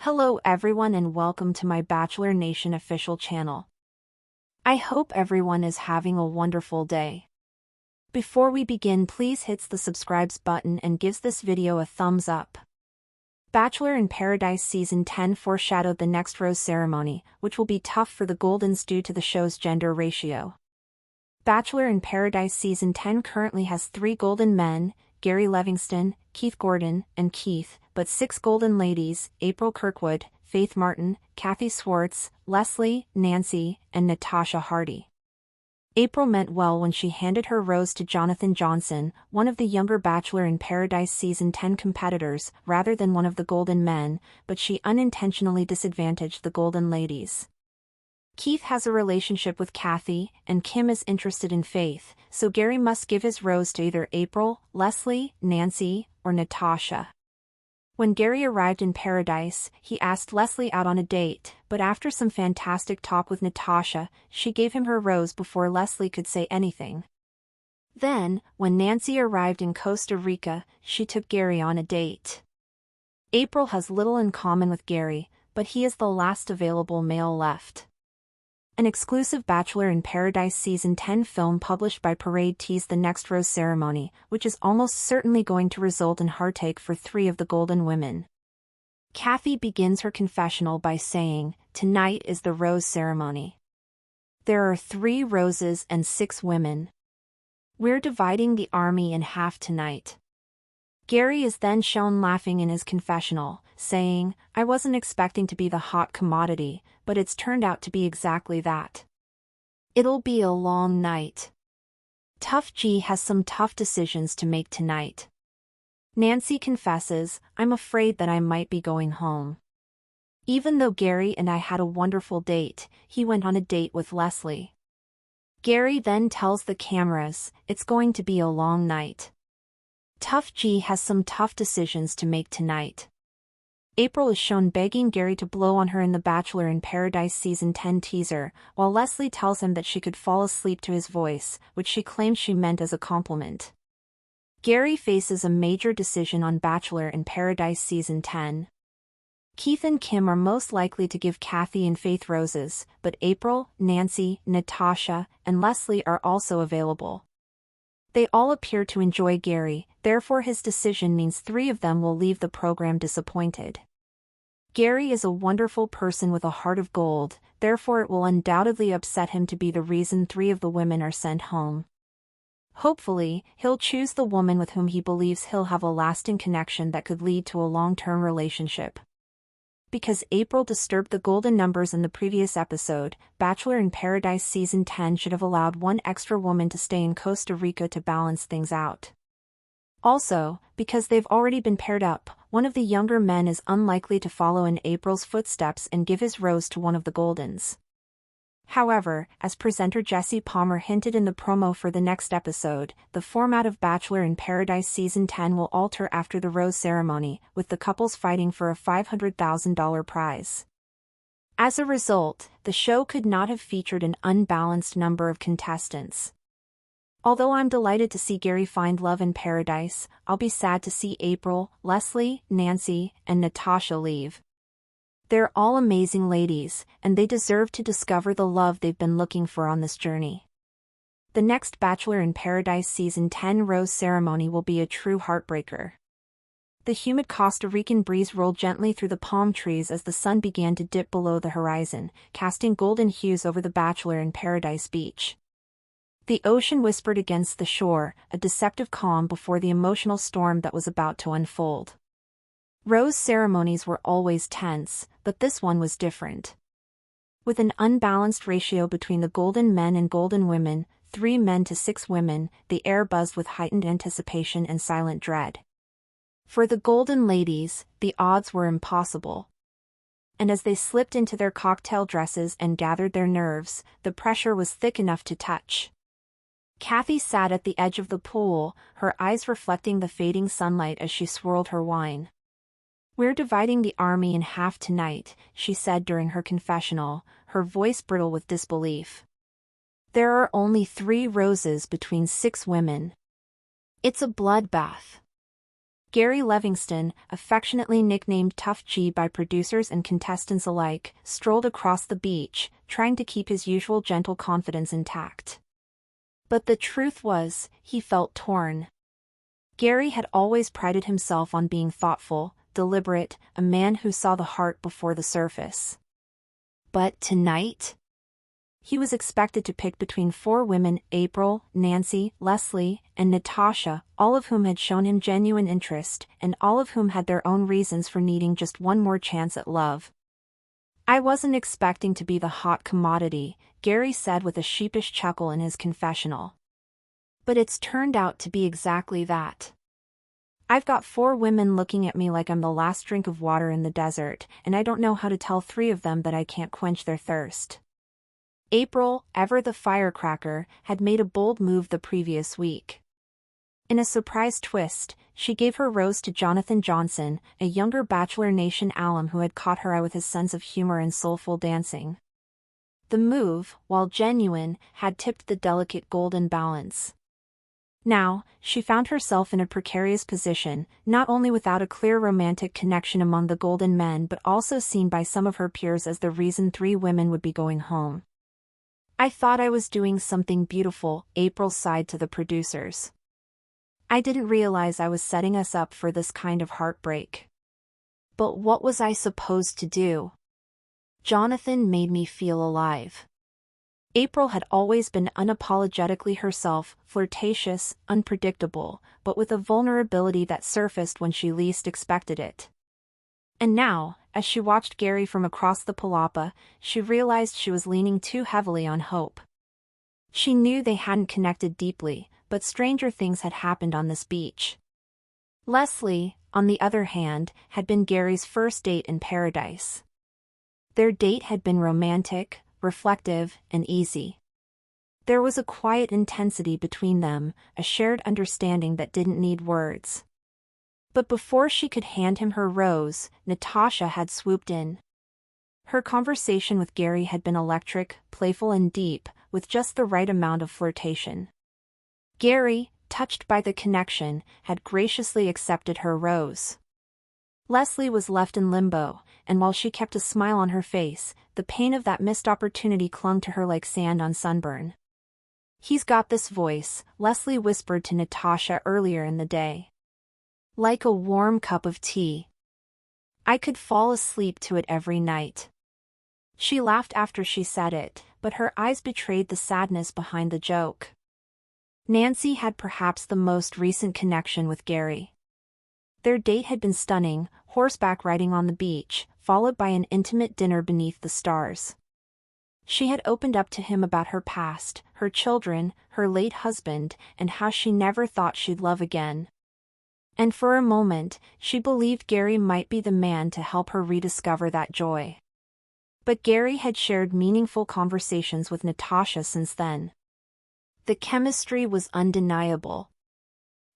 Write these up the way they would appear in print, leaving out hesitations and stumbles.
Hello everyone and welcome to my Bachelor Nation official channel. I hope everyone is having a wonderful day. Before we begin, please hit the subscribe button and gives this video a thumbs up. Bachelor in Paradise Season 10 foreshadowed the next rose ceremony, which will be tough for the Goldens due to the show's gender ratio. Bachelor in Paradise Season 10 currently has 3 golden men, Gary Livingston, Keith Gordon, and Keith, but 6 golden ladies, April Kirkwood, Faith Martin, Kathy Swartz, Leslie, Nancy, and Natasha Hardy. April meant well when she handed her rose to Jonathan Johnson, one of the younger Bachelor in Paradise Season 10 competitors, rather than one of the golden men, but she unintentionally disadvantaged the golden ladies. Keith has a relationship with Kathy, and Kim is interested in Faith, so Gary must give his rose to either April, Leslie, Nancy, or Natasha. When Gary arrived in Paradise, he asked Leslie out on a date, but after some fantastic talk with Natasha, she gave him her rose before Leslie could say anything. Then, when Nancy arrived in Costa Rica, she took Gary on a date. April has little in common with Gary, but he is the last available male left. An exclusive Bachelor in Paradise Season 10 film published by Parade teased the next rose ceremony, which is almost certainly going to result in heartache for 3 of the golden women. Kathy begins her confessional by saying, "Tonight is the rose ceremony. There are 3 roses and 6 women. We're dividing the army in half tonight." Gary is then shown laughing in his confessional, saying, "I wasn't expecting to be the hot commodity, but it's turned out to be exactly that. It'll be a long night. Tough G has some tough decisions to make tonight." Nancy confesses, "I'm afraid that I might be going home." Even though Gary and I had a wonderful date, he went on a date with Leslie. Gary then tells the cameras, "It's going to be a long night. Tough G has some tough decisions to make tonight." April is shown begging Gary to blow on her in the Bachelor in Paradise Season 10 teaser, while Leslie tells him that she could fall asleep to his voice, which she claims she meant as a compliment. Gary faces a major decision on Bachelor in Paradise Season 10. Keith and Kim are most likely to give Kathy and Faith roses, but April, Nancy, Natasha, and Leslie are also available. They all appear to enjoy Gary, therefore his decision means 3 of them will leave the program disappointed. Gary is a wonderful person with a heart of gold, therefore it will undoubtedly upset him to be the reason 3 of the women are sent home. Hopefully, he'll choose the woman with whom he believes he'll have a lasting connection that could lead to a long-term relationship. Because April disturbed the golden numbers in the previous episode, Bachelor in Paradise Season 10 should have allowed 1 extra woman to stay in Costa Rica to balance things out. Also, because they've already been paired up, one of the younger men is unlikely to follow in April's footsteps and give his rose to one of the Goldens. However, as presenter Jesse Palmer hinted in the promo for the next episode, the format of Bachelor in Paradise Season 10 will alter after the rose ceremony, with the couples fighting for a $500,000 prize. As a result, the show could not have featured an unbalanced number of contestants. Although I'm delighted to see Gary find love in Paradise, I'll be sad to see April, Leslie, Nancy, and Natasha leave. They're all amazing ladies, and they deserve to discover the love they've been looking for on this journey. The next Bachelor in Paradise Season 10 rose ceremony will be a true heartbreaker. The humid Costa Rican breeze rolled gently through the palm trees as the sun began to dip below the horizon, casting golden hues over the Bachelor in Paradise beach. The ocean whispered against the shore, a deceptive calm before the emotional storm that was about to unfold. Rose ceremonies were always tense, but this one was different. With an unbalanced ratio between the golden men and golden women, 3 men to 6 women, the air buzzed with heightened anticipation and silent dread. For the golden ladies, the odds were impossible. And as they slipped into their cocktail dresses and gathered their nerves, the pressure was thick enough to touch. Kathy sat at the edge of the pool, her eyes reflecting the fading sunlight as she swirled her wine. "We're dividing the army in half tonight," she said during her confessional, her voice brittle with disbelief. "There are only 3 roses between 6 women. It's a bloodbath." Gary Levingston, affectionately nicknamed Tough G by producers and contestants alike, strolled across the beach, trying to keep his usual gentle confidence intact. But the truth was, he felt torn. Gary had always prided himself on being thoughtful, deliberate, a man who saw the heart before the surface. But tonight? He was expected to pick between 4 women: April, Nancy, Leslie, and Natasha, all of whom had shown him genuine interest, and all of whom had their own reasons for needing just one more chance at love. "I wasn't expecting to be the hot commodity," Gary said with a sheepish chuckle in his confessional. "But it's turned out to be exactly that. I've got 4 women looking at me like I'm the last drink of water in the desert, and I don't know how to tell 3 of them that I can't quench their thirst." April, ever the firecracker, had made a bold move the previous week. In a surprise twist, she gave her rose to Jonathan Johnson, a younger Bachelor Nation alum who had caught her eye with his sense of humor and soulful dancing. The move, while genuine, had tipped the delicate golden balance. Now, she found herself in a precarious position, not only without a clear romantic connection among the Golden Men but also seen by some of her peers as the reason 3 women would be going home. "I thought I was doing something beautiful," April sighed to the producers. "I didn't realize I was setting us up for this kind of heartbreak. But what was I supposed to do? Jonathan made me feel alive." April had always been unapologetically herself, flirtatious, unpredictable, but with a vulnerability that surfaced when she least expected it. And now, as she watched Gary from across the palapa, she realized she was leaning too heavily on hope. She knew they hadn't connected deeply, but stranger things had happened on this beach. Leslie, on the other hand, had been Gary's first date in paradise. Their date had been romantic, reflective, and easy. There was a quiet intensity between them, a shared understanding that didn't need words. But before she could hand him her rose, Natasha had swooped in. Her conversation with Gary had been electric, playful and deep, with just the right amount of flirtation. Gary, touched by the connection, had graciously accepted her rose. Leslie was left in limbo, and while she kept a smile on her face, the pain of that missed opportunity clung to her like sand on sunburn. "He's got this voice," Leslie whispered to Natasha earlier in the day. "Like a warm cup of tea. I could fall asleep to it every night." She laughed after she said it, but her eyes betrayed the sadness behind the joke. Nancy had perhaps the most recent connection with Gary. Their date had been stunning, horseback riding on the beach, followed by an intimate dinner beneath the stars. She had opened up to him about her past, her children, her late husband, and how she never thought she'd love again. And for a moment, she believed Gary might be the man to help her rediscover that joy. But Gary had shared meaningful conversations with Natasha since then. The chemistry was undeniable.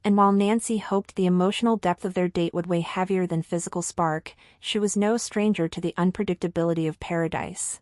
And while Nancy hoped the emotional depth of their date would weigh heavier than physical spark, she was no stranger to the unpredictability of paradise.